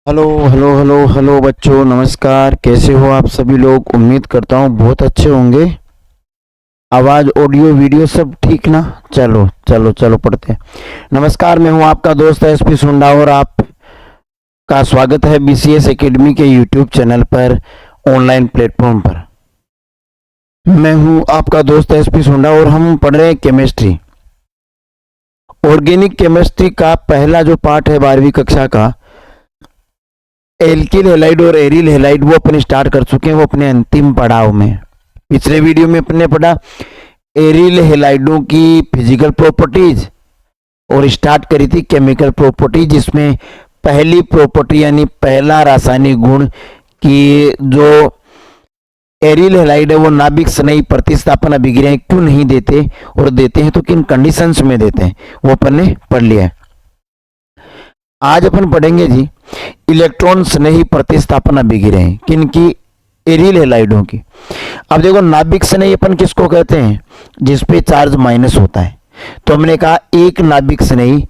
Hello hello hello hello बच्चों, नमस्कार। कैसे हो आप सभी लोग? उम्मीद करता हूँ बहुत अच्छे होंगे। आवाज़, ऑडियो, वीडियो सब ठीक ना? चलो चलो चलो पढ़ते हैं। नमस्कार, मैं हूँ आपका दोस्त एसपी सुंडा और आपका स्वागत है बीसीएस एकेडमी के यूट्यूब चैनल पर, ऑनलाइन प्लेटफॉर्म पर। मैं हूँ आपका दोस्त एसपी सुंडा और हम पढ़ रहे हैं केमिस्ट्री। ऑर्गेनिक केमिस्ट्री का पहला जो पार्ट है 12वीं कक्षा का, एल्किल हैलाइड और एरिल हैलाइड, वो अपने स्टार्ट कर चुके हैं, वो अपने अंतिम पड़ाव में। पिछले वीडियो में अपने पढ़ा एरिल हैलाइडों की फिजिकल प्रॉपर्टीज और स्टार्ट करी थी केमिकल प्रॉपर्टीज, जिसमें पहली प्रॉपर्टी यानी पहला रासायनिक गुण कि जो एरिल हैलाइड है वो नाभिक स्नेही प्रतिस्थापन अभिक्रियाएं क्यों नहीं देते, और देते हैं तो किन कंडीशंस में देते हैं, वो अपन ने पढ़ लिया है। आज अपन पढ़ेंगे जी इलेक्ट्रॉन स्नेही प्रतिस्थापन अभिक्रियाएं, किनकी? एरिल हैलाइडों की। अब देखो, नाभिक स्नेही अपन किसको कहते हैं? जिसपे चार्ज माइनस होता है। तो हमने कहा एक नाभिक स्नेही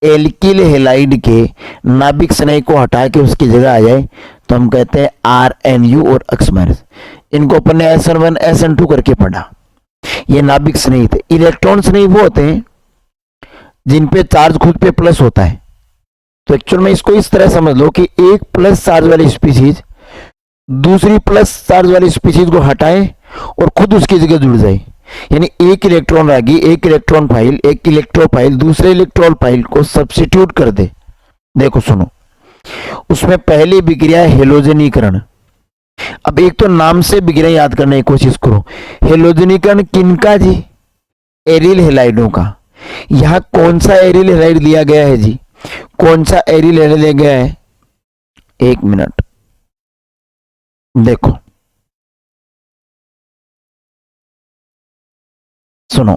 एल्किल हैलाइड के नाभिक स्नेही को हटा के उसकी जगह आ जाए तो हम कहते हैं RNU और अक्ष माइनस। इनको अपन ने SN1 SN2 करके पढ़ा। ये नाभिक स्नेही थे। इलेक्ट्रॉन स्नेही वो होते हैं जिनपे चार्ज खुद पे प्लस होता है। तो एक्चुअल में इसको इस तरह समझ लो कि एक प्लस चार्ज वाली स्पीशीज दूसरी प्लस चार्ज वाली स्पीशीज को हटाए और खुद उसकी जगह जुड़ जाए। यानी एक इलेक्ट्रॉन रागी, एक इलेक्ट्रॉन फाइल, एक इलेक्ट्रोफाइल दूसरे इलेक्ट्रॉन फाइल को सब्स्टिट्यूट कर दे। देखो सुनो, उसमें पहली विक्रिया है हेलोजनीकरण। अब एक तो नाम से विक्रिया याद करने की कोशिश करो। हेलोजनीकरण किनका जी? एरिल हैलाइडों का। यहां कौन सा एरिल हैलाइड लिया गया है जी? कौन सा एरिल हैलाइड लिया गया है? एक मिनट देखो, सुनो।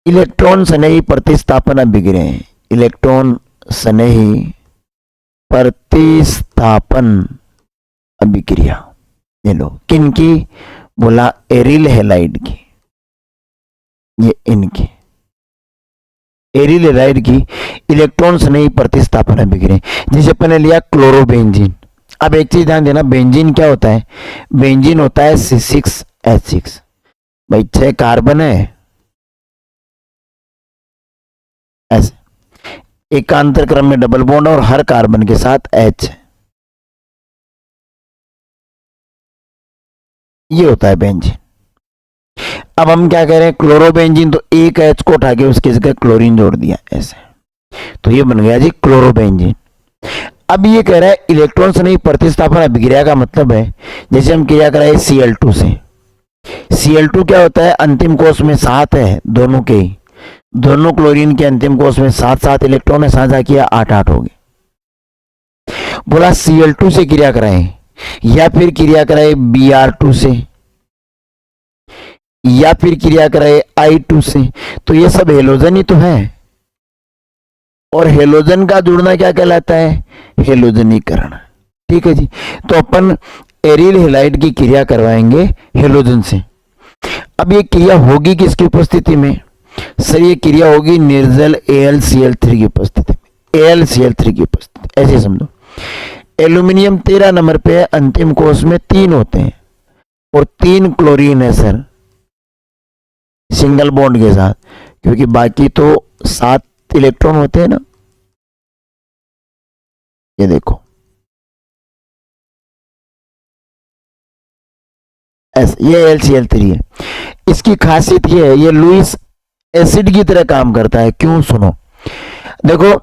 इलेक्ट्रॉन स्नेही प्रतिस्थापन अभिक्रिया, इलेक्ट्रॉन स्नेही प्रतिस्थापन अभिक्रिया, ये लो किनकी? बोला एरिल हैलाइड की। ये इनकी एरिल हैलाइड की इलेक्ट्रॉन स्नेही प्रतिस्थापन अभिक्रिया, जिसे अपन ने लिया क्लोरोबेंजीन। अब एक चीज ध्यान देना, बेंजीन क्या होता है? बेंजीन होता है C6H6। भाई 6 कार्बन है ऐसे, एकांतर क्रम में डबल बॉन्ड और हर कार्बन के साथ H है। ये होता है बेंजीन। अब हम क्या कह रहे हैं? क्लोरोबेंजीन, तो एक H को उठा के उसकी जगह क्लोरीन जोड़ दिया ऐसे, तो ये बन गया जी क्लोरोबेंजीन। अब ये कह रहा है इलेक्ट्रॉन स्नेही प्रतिस्थापन अभिक्रिया का मतलब है जैसे हम क्रिया कराए Cl2 से। Cl2 क्या होता है? अंतिम कोष में 7 है, दोनों के ही, दोनों क्लोरीन के अंतिम कोष में 7 इलेक्ट्रॉन है, साझा किया 8 हो गए। बोला Cl2 से क्रिया कराएं या फिर क्रिया कराए Br2 से या फिर क्रिया कराए I2 से, तो ये सब हेलोजन ही तो है। और हेलोजन का जुड़ना क्या कहलाता है? हेलोजनीकरण। ठीक है जी। तो अपन एरिल हैलाइड की क्रिया करवाएंगे हेलोजन से। अब ये क्रिया होगी किसकी उपस्थिति में? सर ये क्रिया होगी निर्जल AlCl3 की उपस्थिति में। AlCl3 की उपस्थिति, ऐसे समझो। एल्यूमिनियम 13 नंबर पे है, अंतिम कोष में 3 होते हैं और 3 क्लोरीन है सर, सिंगल बॉन्ड के साथ, क्योंकि बाकी तो 7 इलेक्ट्रॉन होते हैं ना। ये देखो ये LCl3 है। इसकी खासियत ये है, ये लुईस एसिड की तरह काम करता है। क्यों? सुनो, देखो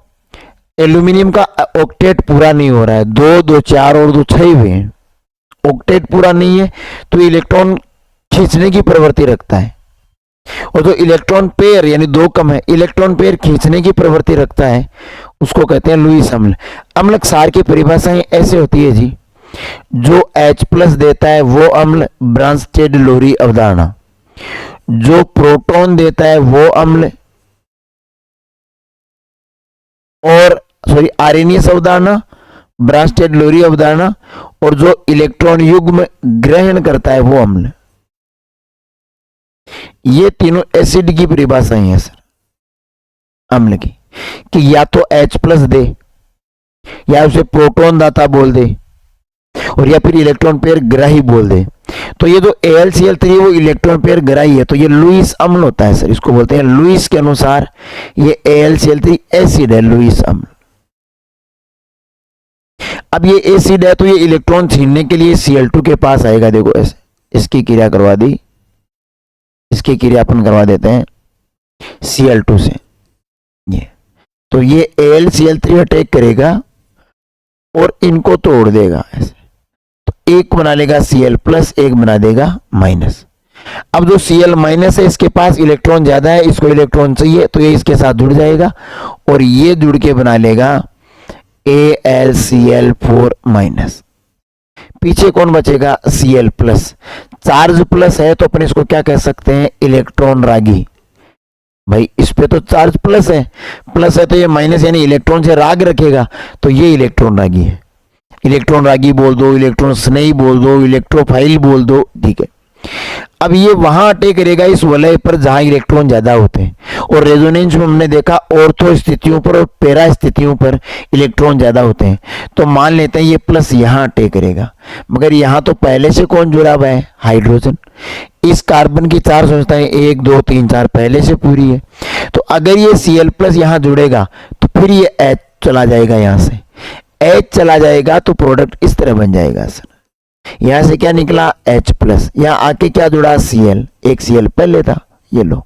एल्यूमिनियम का ऑक्टेट पूरा नहीं हो रहा है, 2 2 4 और 2 6 हुए हैं, ऑक्टेट पूरा नहीं है, तो इलेक्ट्रॉन खींचने की प्रवृत्ति रखता है। और जो इलेक्ट्रॉन पेयर यानी 2 कम है, इलेक्ट्रॉन पेयर खींचने की प्रवृत्ति रखता है, उसको कहते हैं लुईस अम्ल। अम्ल क्षार की परिभाषाएं ऐसे होती है जी, जो H+ देता है वो अम्ल, ब्रांस्टेड लोरी अवधारणा। जो प्रोटॉन देता है वो अम्ल, और सॉरी आर्यनियस अवधारणा, ब्रांस्टेड लोरी अवधारणा, और जो इलेक्ट्रॉन युग्म ग्रहण करता है वो अम्ल। ये तीनों एसिड की परिभाषाएं हैं सर अम्ल की, कि या तो H+ दे या उसे प्रोटॉन दाता बोल दे, और या फिर इलेक्ट्रॉन पेयर ग्राही बोल दे। तो ये जो AlCl3 है वो इलेक्ट्रॉन पेयर ग्राही है, तो ये लुईस अम्ल होता है सर, इसको बोलते हैं लुईस के अनुसार ये AlCl3 एसिड है, लुईस अम्ल। अब ये एसिड है तो ये इलेक्ट्रॉन छीनने के लिए Cl2 के पास आएगा। देखो ऐसे इसकी क्रिया करवा दी, इसकी क्रिया अपन करवा देते हैं Cl2 से, ये तो ये AlCl3 अटैक करेगा और इनको तोड़ देगा ऐसे, तो एक बना लेगा Cl+, एक बना देगा माइनस। अब जो Cl- है इसके पास इलेक्ट्रॉन ज्यादा है, इसको इलेक्ट्रॉन चाहिए तो ये इसके साथ जुड़ जाएगा और ये जुड़ के बना लेगा AlCl4-। पीछे कौन बचेगा? Cl+। चार्ज प्लस है तो अपन इसको क्या कह सकते हैं? इलेक्ट्रॉन रागी। भाई इस पे तो चार्ज प्लस है तो ये माइनस यानी इलेक्ट्रॉन से राग रखेगा, तो ये इलेक्ट्रॉन रागी है। इलेक्ट्रॉन रागी बोल दो, इलेक्ट्रॉन स्नेही बोल दो, इलेक्ट्रोफाइल बोल दो, ठीक है। अब ये वहां अटैक करेगा इस वलय पर जहां इलेक्ट्रॉन ज्यादा होते हैं, और रेजोनेंस में हमने देखा ऑर्थो स्थितियों पर और पैरा स्थितियों पर इलेक्ट्रॉन ज्यादा होते हैं। तो मान लेते हैं ये प्लस यहां अटैक करेगा, मगर यहां तो पहले से कौन जुड़ा हुआ है? हाइड्रोजन। इस कार्बन की चार संस्थाएं 1 2 3 4 पहले से पूरी है, तो अगर ये Cl+ यहां जुड़ेगा तो फिर ये H चला जाएगा, यहां से H चला जाएगा तो प्रोडक्ट इस तरह बन जाएगा सर। यहां से क्या निकला? H+, यहां आके क्या जुड़ा? Cl, एक Cl पहले था, ये लो,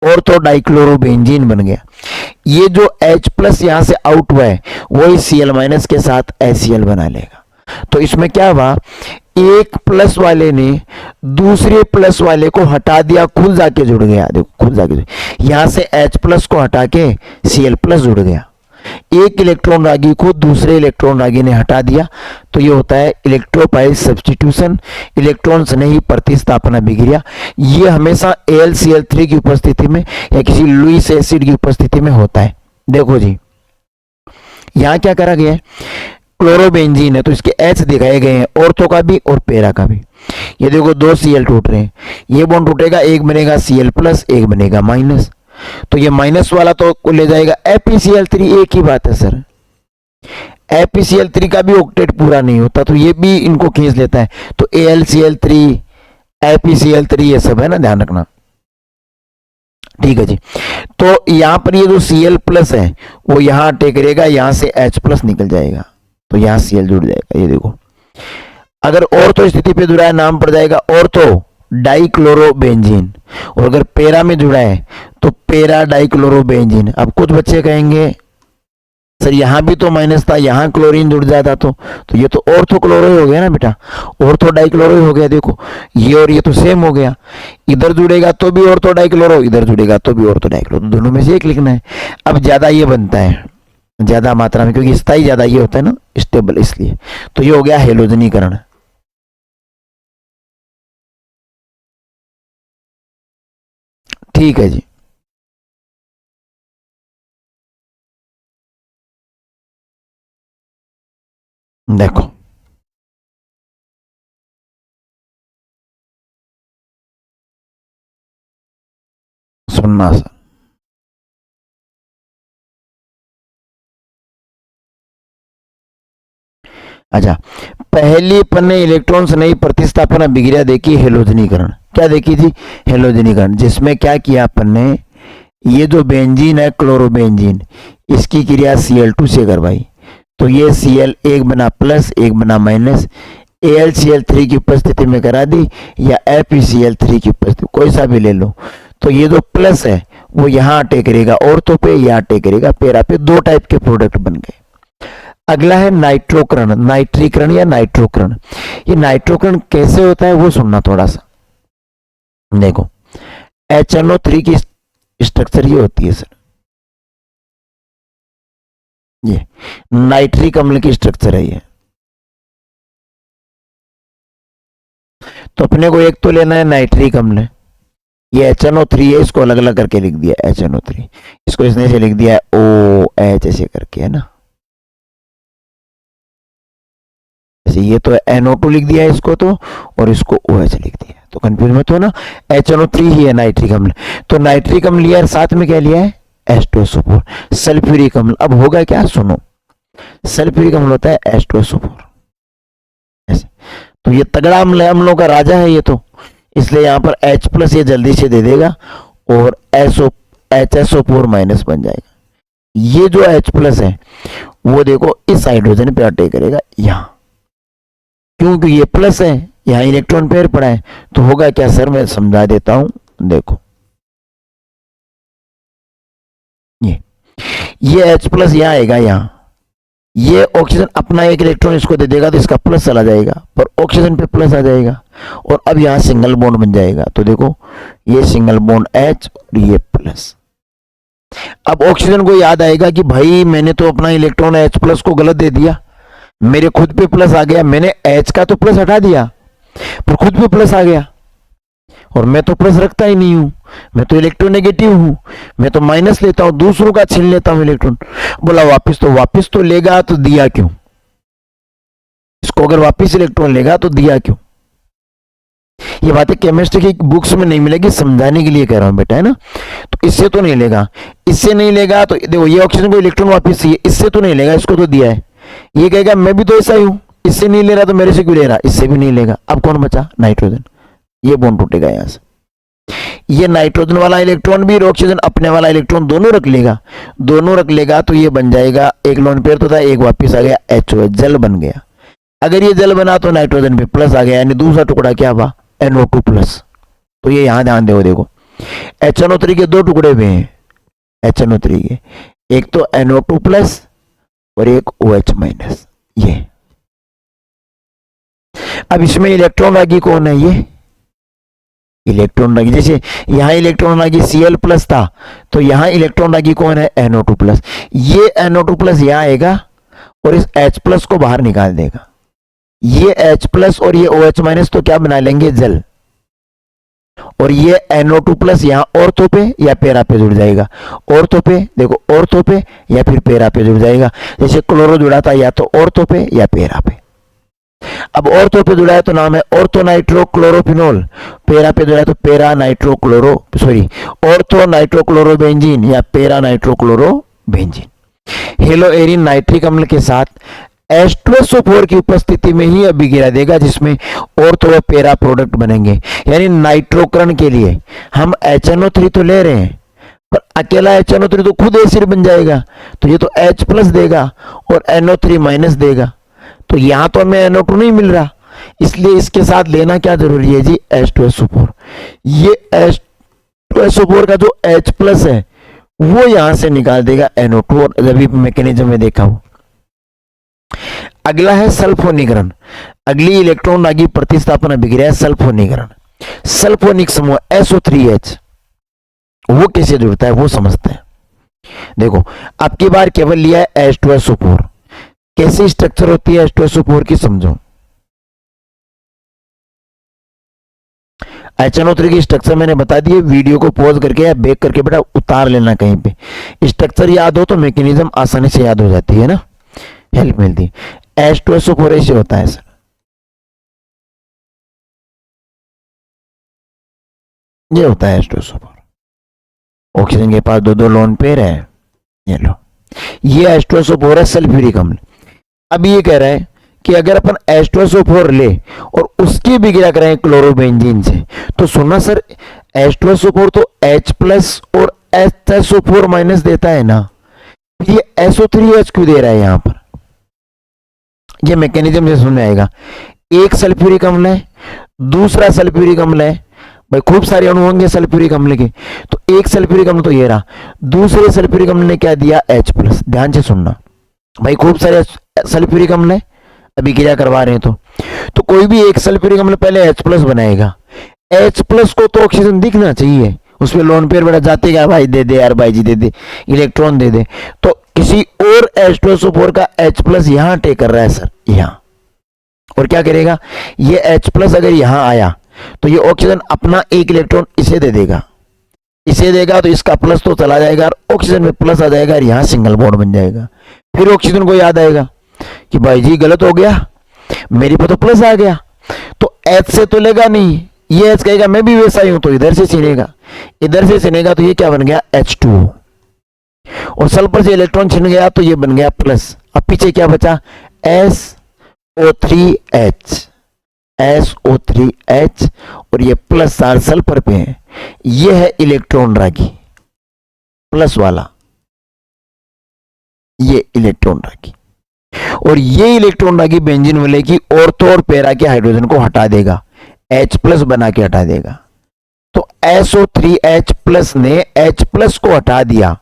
और तो डाइक्लोरोबेंजीन बन गया। ये जो H+ यहां से आउट हुआ है वही Cl- के साथ HCl बना लेगा। तो इसमें क्या हुआ? एक प्लस वाले ने दूसरे प्लस वाले को हटा दिया, खुद जाके जुड़ गया। देखो खुद जाके यहां से H+ को हटा के Cl+ जुड़ गया। एक इलेक्ट्रॉन रागी को दूसरे इलेक्ट्रॉन रागी ने हटा दिया, तो ये होता है इलेक्ट्रोफाइल सब्स्टिट्यूशन, इलेक्ट्रॉन स्नेही प्रतिस्थापना विक्रिया। ये हमेशा AlCl3 की उपस्थिति में या किसी लुईस एसिड की उपस्थिति में होता है। देखो जी यहां क्या करा गया है? क्लोरोबेंजीन है तो इसके H दिखाए गए हैं, ऑर्थो का भी और पैरा का भी। ये देखो 2 Cl टूट रहे हैं, ये बॉन्ड टूटेगा, एक बनेगा Cl+, एक बनेगा माइनस, तो ये माइनस वाला तो ले जाएगा FeCl3। एक ही बात है सर, FeCl3 का भी ऑक्टेट पूरा नहीं होता तो ये भी इनको खींच लेता है। तो AlCl3, FeCl3 ये सब है ना, ध्यान रखना, ठीक है जी। तो यहां पर ये जो Cl+ है वो यहां अटैक करेगा, यहां से H+ निकल जाएगा, तो यहां Cl जुड़ जाएगा। ये देखो अगर ऑर्थो स्थिति पे जुड़ा है नाम पड़ जाएगा ऑर्थो डाइक्लोरोबेंजीन, और अगर पैरा में जुड़ा है तो पैरा डाइक्लोरोबेंजीन। अब कुछ बच्चे कहेंगे सर यहां भी तो माइनस था, यहां क्लोरीन जुड़ जाता तो ये तो ऑर्थो क्लोरो हो गया ना बेटा, ऑर्थो डाइक्लोरो हो गया। देखो ये और ये तो सेम हो गया, इधर जुड़ेगा तो भी ऑर्थो डाइक्लोरो, इधर जुड़ेगा तो भी ऑर्थो डाइक्लोरो, दोनों में से एक लिखना है। अब ज्यादा ये बनता है ज्यादा मात्रा में, क्योंकि स्थायी ज्यादा ये होता है ना, स्टेबल, इसलिए। तो ये हो गया हेलोजनीकरण। ठीक है जी, देखो सुनना सर, अच्छा पहली अपन ने इलेक्ट्रॉन से नई प्रतिस्थापना विक्रिया देखी हेलोजनीकरण। क्या देखी थी? हेलोजनीकरण, जिसमें क्या किया अपन ने, ये जो बेंजीन है क्लोरोबेंजीन, इसकी क्रिया Cl2 से करवाई, तो ये Cl एक बना प्लस एक बना माइनस, AlCl3 की उपस्थिति में करा दी या FeCl3 की उपस्थिति, कोई सा भी ले लो। तो ये जो प्लस है वो यहाँ अटैक करेगा ऑर्थो पे, यहाँ अटैक करेगा पैरा पे, दो टाइप के प्रोडक्ट बन गए। अगला है नाइट्रोकरण, नाइट्रीकरण या नाइट्रोकरण। ये नाइट्रोकरण कैसे होता है वो सुनना थोड़ा सा। देखो HNO3 की स्ट्रक्चर ये होती है सर, ये नाइट्रिक अम्ल की स्ट्रक्चर है ये। तो अपने को एक तो लेना है नाइट्रिक अम्ल, ये HNO3 है, इसको अलग अलग करके लिख दिया HNO3, इसको इसने से लिख दिया है OH ऐसे करके, है ना। जैसे ये तो NO2 लिख दिया है इसको तो, और इसको OH लिख दिया, तो कंफ्यूज मत हो ना, HNO3 ही है नाइट्रिक अम्ल। तो नाइट्रिक अम्ल लिया, साथ में क्या लिया है? H2SO4 सल्फ्यूरिक अम्ल। अब होगा क्या, सुनो, सल्फ्यूरिक अम्ल होता है H2SO4 ऐसे। तो ये तगड़ा अम्ल है, अम्लों का राजा है ये तो, इसलिए यहाँ पर H प्लस ये जल्दी से दे देगा और HSO4 माइनस बन जाएगा। ये जो H प्लस है वो देखो इस हाइड्रोजन पे अटैक करेगा यहाँ, क्योंकि ये प्लस है, यहाँ इलेक्ट्रॉन पेयर पड़ा है। तो होगा क्या सर, मैं समझा देता हूं, देखो ये H प्लस यहाँ आएगा, यहाँ ये ऑक्सीजन अपना एक इलेक्ट्रॉन इसको दे देगा तो इसका प्लस चला जाएगा, पर ऑक्सीजन पे प्लस आ जाएगा और अब यहाँ सिंगल बॉन्ड बन जाएगा। तो देखो ये सिंगल बॉन्ड H और ये प्लस। अब ऑक्सीजन को याद आएगा कि भाई मैंने तो अपना इलेक्ट्रॉन H प्लस को गलत दे दिया, मेरे खुद पे प्लस आ गया, मैंने H का तो प्लस हटा दिया पर खुद पे प्लस आ गया, और मैं तो प्लस रखता ही नहीं हूं, मैं तो इलेक्ट्रोनेगेटिव हूं, मैं तो माइनस लेता हूं, दूसरों का छीन लेता हूं इलेक्ट्रॉन। बोला वापस तो लेगा, तो दिया क्यों? इसको अगर वापस इलेक्ट्रॉन लेगा तो दिया क्यों? ये बातें केमिस्ट्री की बुक्स में नहीं मिलेगी, समझाने के लिए कह रहा हूं बेटा, है ना। तो इससे तो नहीं लेगा, इससे नहीं लेगा, तो देखो ये ऑक्सीजन को इलेक्ट्रॉन वापस चाहिए, इससे तो नहीं लेगा, इसको तो दिया है। ये कहेगा मैं भी तो ऐसा ही हूं, इससे नहीं ले रहा तो मेरे से क्यों ले रहा, इससे भी नहीं लेगा। अब कौन बचा? नाइट्रोजन। ये बॉन्ड टूटेगा यहां से, ये नाइट्रोजन वाला इलेक्ट्रॉन भी और ऑक्सीजन अपने वाला इलेक्ट्रॉन दोनों रख लेगा, तो ये बन जाएगा एक लोन पेयर तो था, एक वापस आ गया HOH, जल बन गया। अगर ये जल बना तो नाइट्रोजन पे प्लस आ गया, यानी दूसरा टुकड़ा क्या हुआ? NO2 plus. तो ये यहां ध्यान देखो HNO3 के दो टुकड़े हुए हैं, HNO3 के, एक तो NO2 प्लस और एक OH माइनस। ये अब इसमें इलेक्ट्रॉन रागी कौन है? ये इलेक्ट्रॉन रागी, जैसे यहां इलेक्ट्रॉन रागी Cl प्लस था, तो यहां इलेक्ट्रॉन रागी कौन है? NO2 plus. ये NO2 प्लस यहां आएगा और इस H प्लस को बाहर निकाल देगा। ये H प्लस और ये OH माइनस तो क्या बना लेंगे? जल। और ये NO2 प्लस यहां ऑर्थो पे या पेरा पे जुड़ जाएगा, ऑर्थो पे, देखो ऑर्थो पे या फिर पेरा पे जुड़ जाएगा। जैसे क्लोरो जुड़ा था या तो ऑर्थो पे या पेरा पे। अब ऑर्थो पे जुड़ा है तो नाम है ऑर्थो नाइट्रो क्लोरोफिनोल, पेरा पे जुड़ा है तो पेरा nitro chloro ortho nitro chlorobenzene या पेरा नाइट्रो क्लोरोबेंजीन। हेलोएरिन नाइट्रिक अम्ल के साथ H2SO4 की उपस्थिति में ही अभिक्रिया देगा, जिसमें ऑर्थो व पेरा प्रोडक्ट बनेंगे। यानी नाइट्रोकरण के लिए हम HNO3 तो ले रहे हैं, पर अकेला HNO3 तो खुद एसिड बन जाएगा, तो ये तो H प्लस देगा और NO3 माइनस देगा। तो यहां तो हमें NO2 नहीं मिल रहा, इसलिए इसके साथ लेना क्या जरूरी है जी? H2SO4। ये H2SO4 का जो H प्लस है वो यहां से निकाल देगा NO2, और जब मैकेनिज्म में देखा हो। अगला है सल्फोनीकरण। अगली इलेक्ट्रॉन रागी प्रतिस्थापन अभिक्रिया है सल्फोनीकरण। सल्फोनिक समूह SO3H वो कैसे जुड़ता है वो समझते हैं। देखो अब की बार केवल लिया है H2SO4, कैसी स्ट्रक्चर होती है H2SO4 की समझो। HNO3 की स्ट्रक्चर मैंने बता दी है, वीडियो को पॉज करके या बैक करके बेटा उतार लेना कहीं पे। स्ट्रक्चर याद हो तो मैकेनिज्म आसानी से याद हो जाती है ना, हेल्प मिलती है। H2SO4 ऐसे होता है सर, ये होता है H2SO4। ऑक्सीजन के पास दो दो लोन पेयर है, ये लो, ये H2SO4 है सल्फ्यूरिक अम्ल। अब ये कह रहा है कि अगर अपन H2SO4 ले और उसकी अभिक्रिया करें क्लोरोबेंजीन से, तो सुनना सर H2SO4 तो H प्लस और HSO4 माइनस देता है ना, ये SO3H क्यों दे रहा है यहां पर? ये मैकेनिज्म से समझ आएगा। एक सल्फ्यूरिक अम्ल है, दूसरा सल्फ्यूरिक अम्ल है, भाई खूब सारे अणु होंगे सल्फ्यूरिक अम्ल के, तो एक सल्फ्यूरिक अम्ल तो ये रहा, दूसरे सल्फ्यूरिक अम्ल ने क्या दिया? H plus. ध्यान से सुनना भाई, खूब सारे सल्फ्यूरिक अम्ल है, अभिक्रिया करवा रहे हैं तो कोई भी एक सल्फ्यूरिक अम्ल पहले H प्लस बनाएगा। H प्लस को तो ऑक्सीजन दिखना चाहिए, उसमें लोन पेयर बेटा जाते क्या, भाई दे दे यार, भाई जी दे दे, इलेक्ट्रॉन दे दे, तो किसी और H2SO4 का H प्लस यहां टेक कर रहा है सर, यहां, और क्या करेगा? ये H प्लस अगर यहां आया तो ये ऑक्सीजन अपना एक इलेक्ट्रॉन इसे दे देगा, तो इसका प्लस तो चला जाएगा और ऑक्सीजन में प्लस आ जाएगा और यहां सिंगल बॉन्ड बन जाएगा। फिर ऑक्सीजन को याद आएगा कि भाई जी गलत हो गया, मेरे पे तो प्लस आ गया, तो H से तो लेगा नहीं, ये H कहेगा मैं भी वैसा ही हूं, तो इधर से छीनेगा, तो ये क्या बन गया? H2O। और सल्फर से इलेक्ट्रॉन छिन गया तो ये बन गया प्लस। अब पीछे क्या बचा, SO3H, SO3H, और ये प्लस चार्ज सल्फर पे है, ये है इलेक्ट्रॉन रागी प्लस वाला, ये इलेक्ट्रॉन रागी। और ये इलेक्ट्रॉन रागी बेंजीन वाले की ऑर्थो और पैरा के हाइड्रोजन को हटा देगा, H प्लस बना के हटा देगा। तो SO3H प्लस ने H प्लस को हटा दिया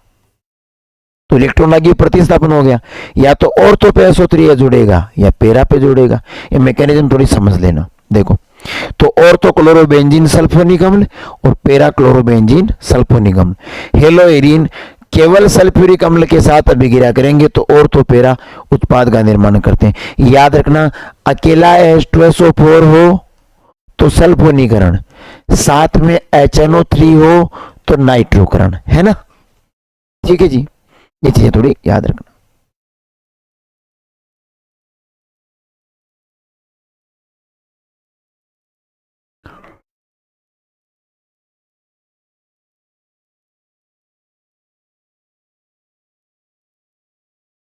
तो इलेक्ट्रॉन रागी प्रतिस्थापन हो गया। या तो ऑर्थो पे SO3H जुड़ेगा या पैरा पे जुड़ेगा। ये मैकेनिज्म थोड़ी समझ लेना। देखो, तो ऑर्थो क्लोरोबेंजीन सल्फोनिक अम्ल और पैरा क्लोरोबेंजीन सल्फोनिक अम्ल। हेलोएरिन केवल सल्फ्यूरिक अम्ल के साथ अभिक्रिया करेंगे तो ऑर्थो पैरा उत्पाद का निर्माण करते हैं। याद रखना, अकेला H2SO4 हो तो सल्फोनीकरण, साथ में HNO3 हो तो नाइट्रोकरण, है ना। ठीक है जी, ये चीजें थोड़ी याद रखना।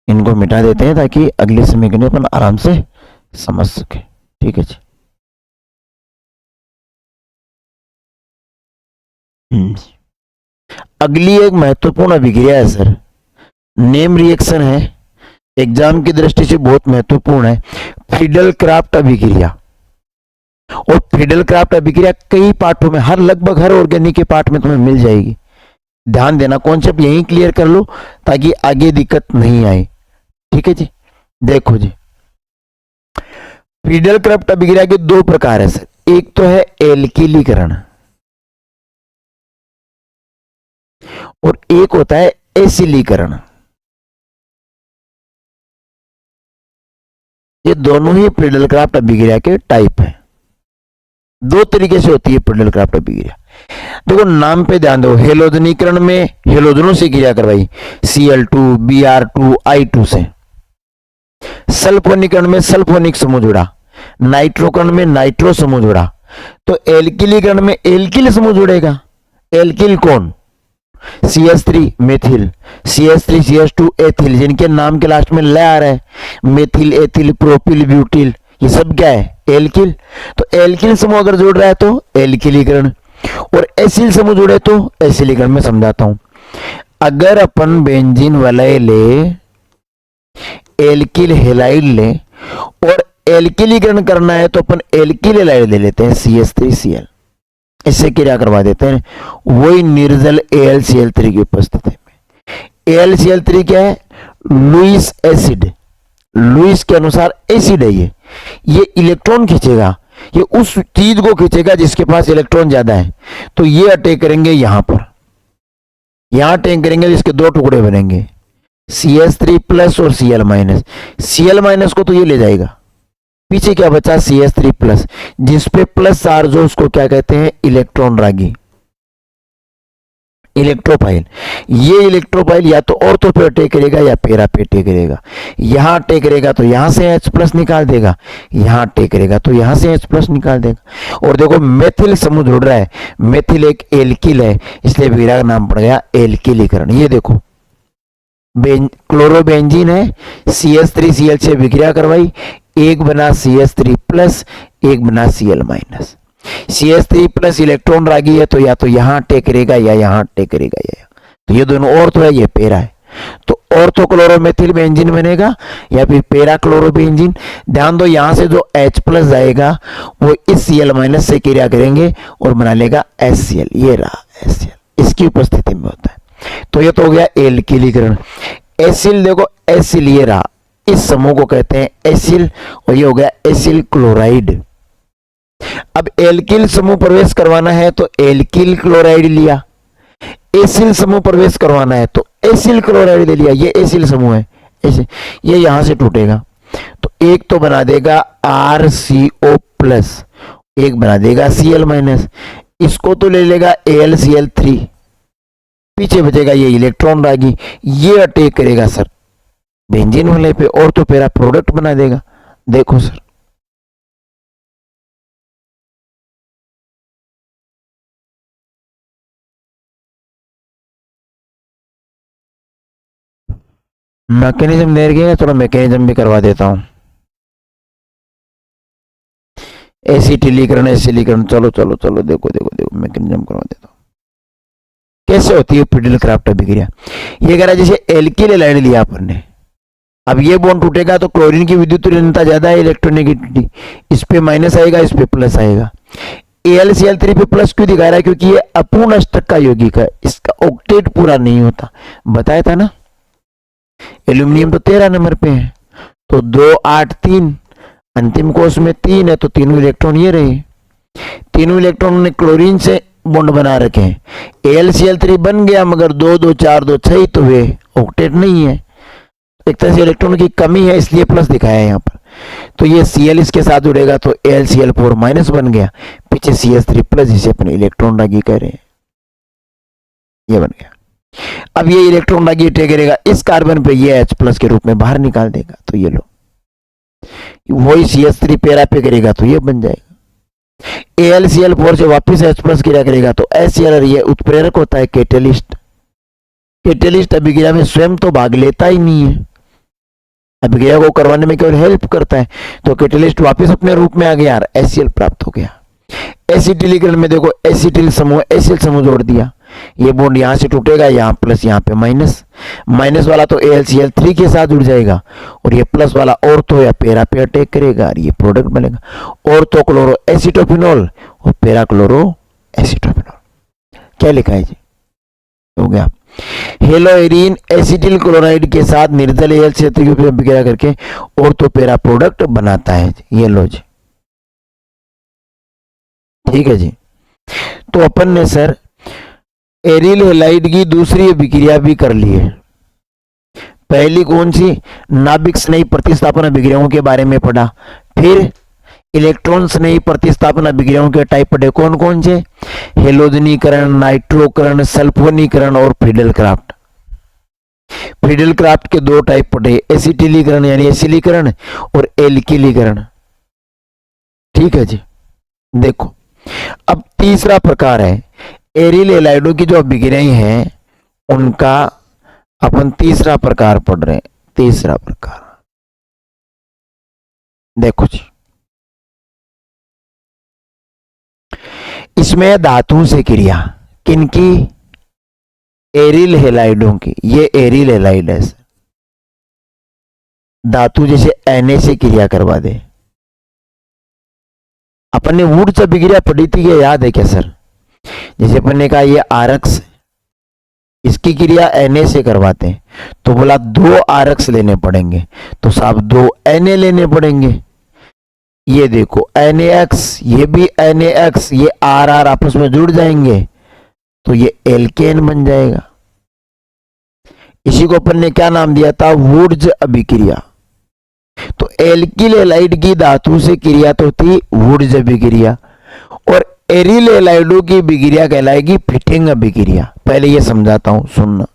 इनको मिटा देते हैं ताकि अगले समय के लिए अपन आराम से समझ सके। ठीक है जी। अगली एक महत्वपूर्ण अभिक्रिया है सर, नेम रिएक्शन है, एग्जाम की दृष्टि से बहुत महत्वपूर्ण है, फ्रीडल क्राफ्ट अभिक्रिया। और फ्रीडल क्राफ्ट अभिक्रिया कई पार्टों में, हर लगभग हर ऑर्गेनिक के पार्ट में तुम्हें मिल जाएगी। ध्यान देना, कॉन्सेप्ट यही क्लियर कर लो ताकि आगे दिक्कत नहीं आए। ठीक है जी। देखो जी, फ्रीडल क्राफ्ट अभिक्रिया के दो प्रकार है सर, एक तो है एल्किलीकरण और एक होता है एसिलीकरण। ये दोनों ही फ्रीडल क्राफ्ट अभिक्रिया के टाइप हैं। दो तरीके से होती है फ्रीडल क्राफ्ट अभिक्रिया। देखो नाम पे ध्यान दो, हेलोजनीकरण में हेलोजनों से क्रिया करवाई, Cl2 Br2 I2 से। सल्फोनीकरण में सल्फोनिक समूह जुड़ा, नाइट्रोकरण में नाइट्रो समूह जुड़ा। तो एल्किलीकरण में एल्किल समूह जुड़ेगा। एल्किल कौन, CH3 methyl, CH3 CH2 ethyl, जिनके नाम के लास्ट में ल आ रहा है, मेथिल एथिल प्रोपिल ब्यूटिल, ये सब क्या है, एल्किल। तो एल्किल समूह अगर जुड़ रहा है तो एल्किलीकरण, और एसिल समूह जुड़े तो एसिलीकरण में समझाता हूं। अगर अपन बेंजीन वलय ले, एल्किल हेलाइड ले और एल्किलीकरण करना है तो अपन एल्किल हेलाइड ले लेते हैं CH3Cl, इससे क्रिया करवा देते हैं, वही निर्जल AlCl3 की उपस्थिति में। AlCl3 क्या है, लुईस एसिड, लुईस के अनुसार एसिड है। ये इलेक्ट्रॉन खींचेगा, ये उस चीज को खींचेगा जिसके पास इलेक्ट्रॉन ज्यादा है। तो ये अटैक करेंगे यहां पर, यहां अटैक करेंगे, जिसके दो टुकड़े बनेंगे, CH3 प्लस और Cl माइनस। Cl माइनस को तो ये ले जाएगा, पीछे क्या बचा, CH3 प्लस, जिसपे प्लस चार्ज हो उसको क्या कहते हैं, इलेक्ट्रॉन रागी, इलेक्ट्रोफाइल। ये इलेक्ट्रोफाइल या तो ऑर्थो पे अटैक करेगा या पैरा पे अटैक करेगा। यहां अटैक करेगा तो यहां से H प्लस निकाल देगा, यहां अटैक करेगा तो यहां से H प्लस निकाल देगा। और देखो मेथिल समूह जुड़ रहा है, मेथिल एक एल्किल है, इसलिए वीरा का नाम पड़ गया एल्किलीकरण। ये देखो क्लोरोबेंजीन है, CH3Cl से विक्रिया करवाई, एक बना CH3 प्लस, एक बना Cl minus. CH3 plus electron रागी है तो या तो यहां अटैक करेगा या यहां अटैक करेगा, या तो ये दोनों ऑर्थो है, ये पैरा है। तो ऑर्थो क्लोरोमेथिल बेंजीन बनेगा या फिर पैरा क्लोरोबेंजीन। ध्यान दो, यहां से जो H प्लस जाएगा वो इस Cl माइनस से क्रिया करेंगे और बना लेगा HCl, ये रहा HCl, इसकी उपस्थिति में होता है। तो ये तो हो गया एल्किलीकरण। एसिल देखो, एसिल ये रहा, इस समूह को कहते हैं एसिल, और ये हो गया एसिल क्लोराइड। अब एल्किल समूह प्रवेश करवाना है तो एल्किल क्लोराइड लिया, एसिल समूह प्रवेश करवाना है तो एसिल क्लोराइड ले लिया। ये एसिल समूह है, ऐसे ये यहां से टूटेगा तो एक तो बना देगा RCO प्लस, एक बना देगा Cl माइनस, इसको तो ले लेगा AlCl3, पीछे बचेगा ये इलेक्ट्रॉन रागी, ये अटैक करेगा सर बेंजीन वाले पे और तो पैरा प्रोडक्ट बना देगा। देखो सर, मैकेनिज्म दे रखिएगा, चलो मैकेनिज्म भी करवा देता हूँ। एसिटिलीकरण, एसिलीकरण, चलो चलो चलो, देखो देखो देखो, मैकेनिज्म करवा देता हूँ। कैसे होती है फ्रीडल क्राफ्ट अभिक्रिया? ये कह रहा है जैसे एल्किल हैलाइड लिया अपन ने, अब ये बॉन्ड टूटेगा तो क्लोरीन की विद्युत ऋणता ज्यादा है, इलेक्ट्रोनेगेटिविटी, इस पे माइनस आएगा, इस पे प्लस आएगा। AlCl3 पे प्लस क्यों दिखा रहा है? क्योंकि ये अपूर्ण अष्टक का यौगिक है, इसका ऑक्टेट पूरा नहीं होता, बताया था ना। एल्यूमिनियम तो 13 नंबर पे है, तो 2 8 3, अंतिम कोष में 3 है, तो तीनों इलेक्ट्रॉन ये रहे, तीनों इलेक्ट्रॉन ने क्लोरीन से बॉन्ड बना रखे हैं। AlCl3 बन गया, मगर 2 2 4 2 6, तो वे ऑक्टेट नहीं है, एक तरह से इलेक्ट्रॉन की कमी है, इसलिए प्लस दिखाया है यहाँ पर। तो ये Cl इसके साथ जुड़ेगा तो AlCl4 माइनस बन गया, पीछे CH3 प्लस, जिसे अपने इलेक्ट्रॉन रागी कह रहे हैं, ये बन गया। अब ये इलेक्ट्रॉन रागी अटैक करेगा इस कार्बन पे, ये H प्लस के रूप में बाहर निकाल देगा, तो ये लो, वही CH3 पैरा पे करेगा तो ये बन जाएगा। AlCl4 से वापस H प्लस क्रिया करेगा तो HCl, ये उत्प्रेरक होता है, कैटेलिस्ट। कैटेलिस्ट अभिक्रिया में स्वयं तो भाग लेता ही नहीं है, अभिक्रिया को करवाने में केवल हेल्प करता है, तो कैटेलिस्ट वापस अपने रूप में आ गया यार, HCl प्राप्त हो गया। एसिटिलीकरण में देखो, एसिटिल समूह HCl समूह जोड़ दिया, ये बॉन्ड यहां से टूटेगा, यहाँ प्लस यहाँ पे माइनस, माइनस वाला तो AlCl3 के साथ जुड़ जाएगा, और ये प्लस वाला ऑर्थो या पैरा पे अटैक करेगा, और ये प्रोडक्ट बनेगा ऑर्थो क्लोरो एसिटोफिनॉल और पैरा क्लोरो एसिटोफिनॉल। क्या लिखा है जी? हो गया। हेलोइरिन एसिटिल क्लोराइड के साथ निर्जल AlCl3 की अभिक्रिया करके ऑर्थो पैरा प्रोडक्ट बनाता है, ये लो जी, ठीक है जी। तो अपन ने सर एरिल हैलाइड की दूसरी अभिक्रिया भी कर ली है। पहली कौन सी? नाभिक स्नेही प्रतिस्थापन अभिक्रियाओं के बारे में पढ़ा, फिर इलेक्ट्रॉन स्नेही प्रतिस्थापन अभिक्रियाओं के टाइप पढ़े, कौन कौन से? हेलोजनीकरण, नाइट्रोकरण, सल्फोनीकरण और फ्रीडल क्राफ्ट। फ्रीडल क्राफ्ट के 2 टाइप पढ़े, एसिटिलीकरण यानी एसिलीकरण और एल्किलीकरण, ठीक है जी। देखो अब तीसरा प्रकार है, एरिल हैलाइडों की जो अभिक्रियाएं हैं उनका अपन तीसरा प्रकार पढ़ रहे हैं। तीसरा प्रकार देखो जी, इसमें धातुओं से क्रिया, किनकी? एरिल हैलाइडों की। ये एरिल हैलाइड है, धातु जैसे Na से क्रिया करवा दे। अपन ने वुड्स अभिक्रिया पढ़ी थी, ये याद है क्या सर? जैसे अपन ने कहा ये आरक्स, इसकी क्रिया Na से करवाते हैं, तो बोला 2 आरक्स लेने पड़ेंगे, तो साहब 2 Na लेने पड़ेंगे। ये देखो NaX, ये भी NaX, ये RR आपस में जुड़ जाएंगे, तो ये एल्केन बन जाएगा। इसी को अपन ने क्या नाम दिया था? वुड्स अभिक्रिया। तो एल्किल हैलाइड की धातु से क्रिया तो थी वुड्स अभिक्रिया, और एरिल हैलाइडों की अभिक्रिया कहलाएगी फिटिंग अभिक्रिया। पहले ये समझाता हूं, सुनना।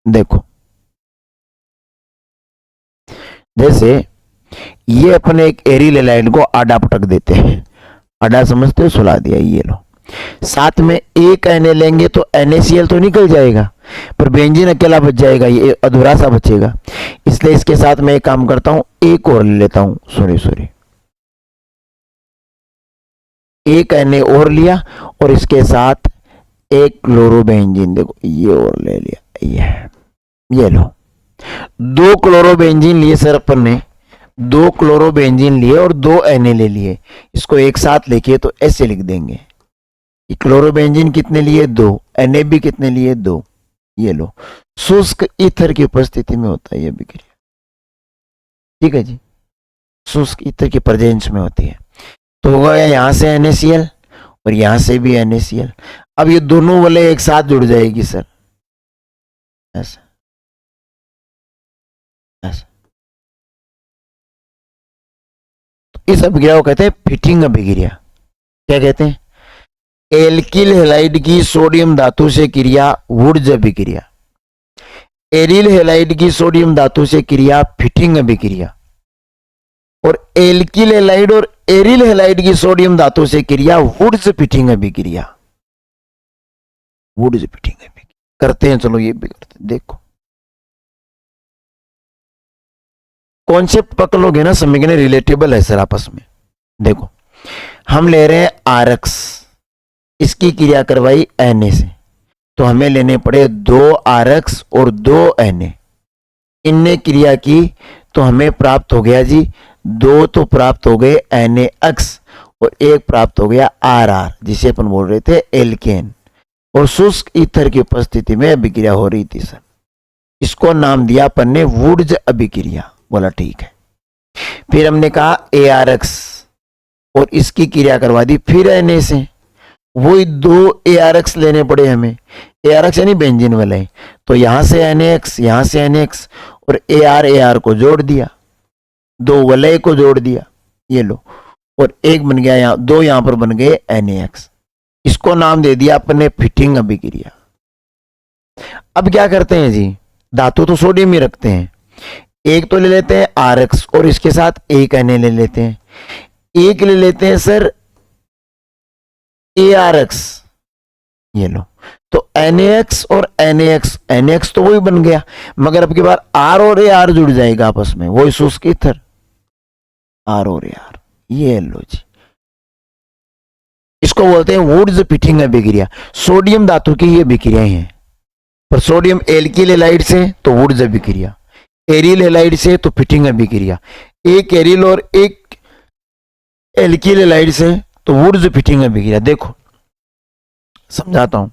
देखो जैसे ये अपने एक एरिल हैलाइड को आडा पटक देते हैं, आडा समझते हो, सुला दिया, ये लो, साथ में एक Na लेंगे तो NaCl तो निकल जाएगा, पर बेंजीन अकेला बच जाएगा, ये अधूरा सा बचेगा। इसलिए इसके साथ मैं एक काम करता हूं, एक और ले लेता हूं, सॉरी, एक Na और लिया, और इसके साथ एक क्लोरोबेंजीन, देखो ये और ले लिया, ये लो, 2 क्लोरोबेंजीन लिए सर अपन ने, 2 क्लोरोबेंजीन लिए और 2 Na ले लिए। इसको एक साथ लेके तो ऐसे लिख देंगे, क्लोरोबेंजीन कितने लिए? 2, Na भी कितने लिए? 2, ये लो। शुष्क ईथर की उपस्थिति में होता है ये अभिक्रिया, ठीक है जी, शुष्क ईथर की प्रेजेंस में होती है। तो होगा यहां से NaCl और यहां से भी NaCl। अब ये दोनों वाले एक साथ जुड़ जाएगी सर, ऐसा ऐसा। तो इस अभिक्रिया को कहते हैं फिटिंग अभिक्रिया। क्या कहते हैं? एल्किल हैलाइड की सोडियम धातु से क्रिया वुड्स अभिक्रिया, एरिल हैलाइड की सोडियम धातु से क्रिया फिटिंग अभिक्रिया, और एल्किल हैलाइड और एरिल हैलाइड की सोडियम धातु से क्रिया वुड्स फिटिंग अभिक्रिया, वुड्स फिटिंग अभिक्रिया। करते हैं, चलो ये भी करते हैं। देखो कॉन्सेप्ट पकड़ोगे ना, समझने रिलेटेबल है सर आपस में। देखो हम ले रहे हैं आरक्स, इसकी क्रिया करवाई Na से, तो हमें लेने पड़े 2 आरक्स और 2 Na। इनने क्रिया की तो हमें प्राप्त हो गया जी 2 तो प्राप्त हो गए NaX और 1 प्राप्त हो गया RR, जिसे अपन बोल रहे थे एल्केन। और शुष्क ईथर की उपस्थिति में अभिक्रिया हो रही थी सर, इसको नाम दिया अपन ने वुड्स अभिक्रिया। बोला ठीक है। फिर हमने कहा ARX और इसकी क्रिया करवा दी फिर Na से, वही 2 ARX लेने पड़े हमें। ARX यानी बेंजीन वाले, तो यहां से NaX, यहां से NaX और AR को जोड़ दिया, 2 वलय को जोड़ दिया, ये लो, और 1 बन गया, यहां 2 यहां पर बन गए NaX। इसको नाम दे दिया अपने फिटिंग अभिक्रिया। अब क्या करते हैं जी, धातु तो सोडियम ही रखते हैं, एक तो ले लेते हैं RX और इसके साथ 1 Na ले लेते हैं, एक ले लेते हैं सर ARX, ये लो, तो NaX और NaX तो वही बन गया, मगर अब की बार R और AR जुड़ जाएगा आपस में, वही शुष्क ईथर R और AR, ये लो जी। इसको बोलते हैं वुड्स फिटिंग अभिक्रिया। सोडियम धातु की ये अभिक्रियाएं हैं, पर सोडियम एल्किल हैलाइड से तो वुड्स अभिक्रिया, एरिल हैलाइड से तो फिटिंग अभिक्रिया, एक एरिल और एक एल्किल हैलाइड से तो वुड्स फिटिंग अभिक्रिया। देखो समझाता हूं,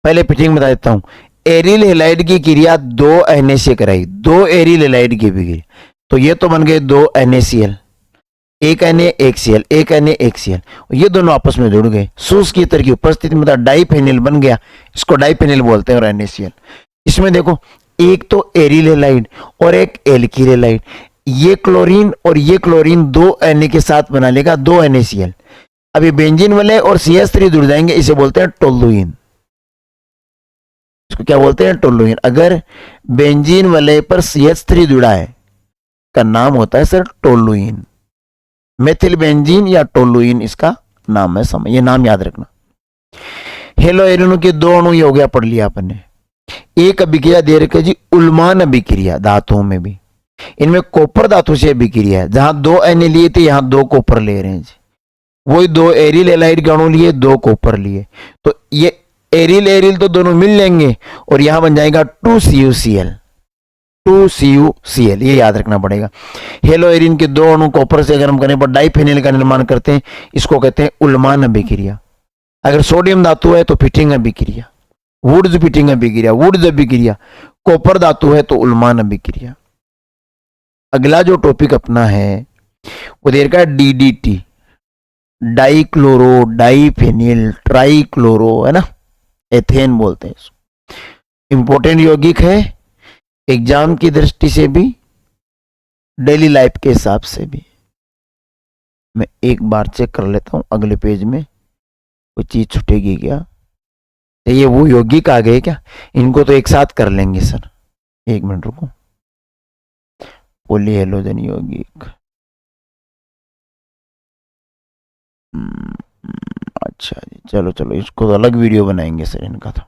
पहले फिटिंग बता देता हूं। एरिल हैलाइड की क्रिया 2 Na से कराई, 2 एरिल हैलाइड की भी, तो ये तो बन गए 2 NaCl, 1 Na 1 Cl, 1 Na 1 Cl, ये दोनों आपस में जुड़ गए, शुष्क ईथर की उपस्थिति में डाइफेनिल बन गया, इसको डाइफेनिल बोलते हैं और NaCl। इसमें देखो एक तो एरिल हैलाइड और एक एल्किल हैलाइड, ये क्लोरीन और ये क्लोरीन 2 Na के साथ बना लेगा 2 NaCl। अभी बेंजीन वाले और CH3 जुड़ जाएंगे, इसे बोलते हैं टोलुइन। इसको क्या बोलते हैं, टोलुइन। अगर बेंजीन वाले पर CH3 जुड़ा है का नाम होता है सर टोलुइन, मेथिल बेंजीन या टोलुइन इसका नाम है, समय ये नाम याद रखना। हेलो एरिनो के 2 अणु हो गया, पढ़ लिया अपन ने। एक अभिक्रिया दे रखी जी उल्मान अभिक्रिया, धातुओं में भी, इनमें कॉपर धातु से अभिक्रिया है, जहां 2 Na लिए थे यहां 2 कॉपर ले रहे हैं जी, वही 2 एरिल हैलाइड के अणु लिए, 2 कॉपर लिए, तो ये एरिल एरिल तो दोनों मिल लेंगे और यहां बन जाएगा 2CuCl, 2CuCl, ये याद रखना पड़ेगा। हेलो एरिन के 2 अणु कॉपर से गर्म करने पर डाइफेनिल का निर्माण करते हैं, इसको कहते हैं उल्मान अभिक्रिया। अगर सोडियम धातु है तो फिटिंग अभिक्रिया, वुड्स फिटिंग अभिक्रिया, वुड्स अभिक्रिया। कॉपर धातु है तो उल्मान अभिक्रिया। अगला जो टॉपिक अपना है वो दे रखा है DDT, डाइक्लोरो डाइफेनिल ट्राइक्लोरो, है ना, एथेन बोलते हैं इसको। इंपॉर्टेंट यौगिक है एग्जाम की दृष्टि से भी, डेली लाइफ के हिसाब से भी। मैं एक बार चेक कर लेता हूं अगले पेज में कोई चीज छूटेगी क्या। ये वो यौगिक आ गए क्या, इनको तो एक साथ कर लेंगे सर, 1 मिनट रुको। पॉली हैलोजन यौगिक, अच्छा जी, चलो चलो इसको तो अलग वीडियो बनाएंगे सर, इनका तो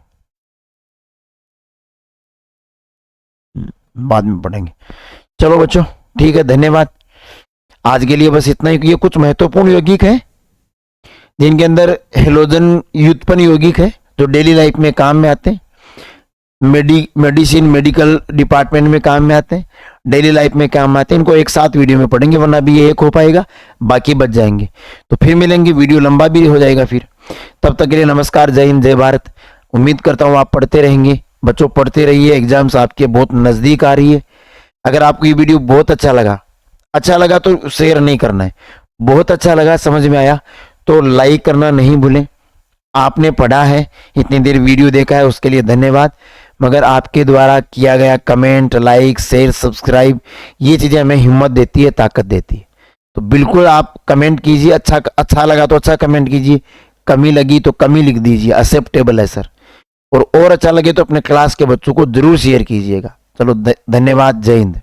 बाद में पढ़ेंगे। चलो बच्चों ठीक है, धन्यवाद। आज के लिए बस इतना ही। ये कुछ महत्वपूर्ण यौगिक है जिनके अंदर हेलोजन व्युत्पन्न यौगिक है जो डेली लाइफ में काम में आते हैं, मेडिसिन मेडिकल डिपार्टमेंट में काम में आते हैं, डेली लाइफ में काम आते हैं। इनको एक साथ वीडियो में पढ़ेंगे, वरना भी ये एक हो पाएगा, बाकी बच जाएंगे। तो फिर मिलेंगे, वीडियो लंबा भी हो जाएगा फिर। तब तक के लिए नमस्कार, जय हिंद, जय भारत। उम्मीद करता हूँ आप पढ़ते रहेंगे। बच्चों पढ़ते रहिए, एग्जाम्स आपके बहुत नजदीक आ रही है। अगर आपको ये वीडियो बहुत अच्छा लगा तो शेयर नहीं करना है, बहुत अच्छा लगा, समझ में आया तो लाइक करना नहीं भूलें। आपने पढ़ा है, इतनी देर वीडियो देखा है, उसके लिए धन्यवाद। मगर आपके द्वारा किया गया कमेंट, लाइक, शेयर, सब्सक्राइब, ये चीजें हमें हिम्मत देती है, ताकत देती है। तो बिल्कुल आप कमेंट कीजिए, अच्छा लगा तो अच्छा कमेंट कीजिए, कमी लगी तो कमी लिख दीजिए, एक्सेप्टेबल है सर। और अच्छा लगे तो अपने क्लास के बच्चों को जरूर शेयर कीजिएगा। चलो धन्यवाद, जय हिंद।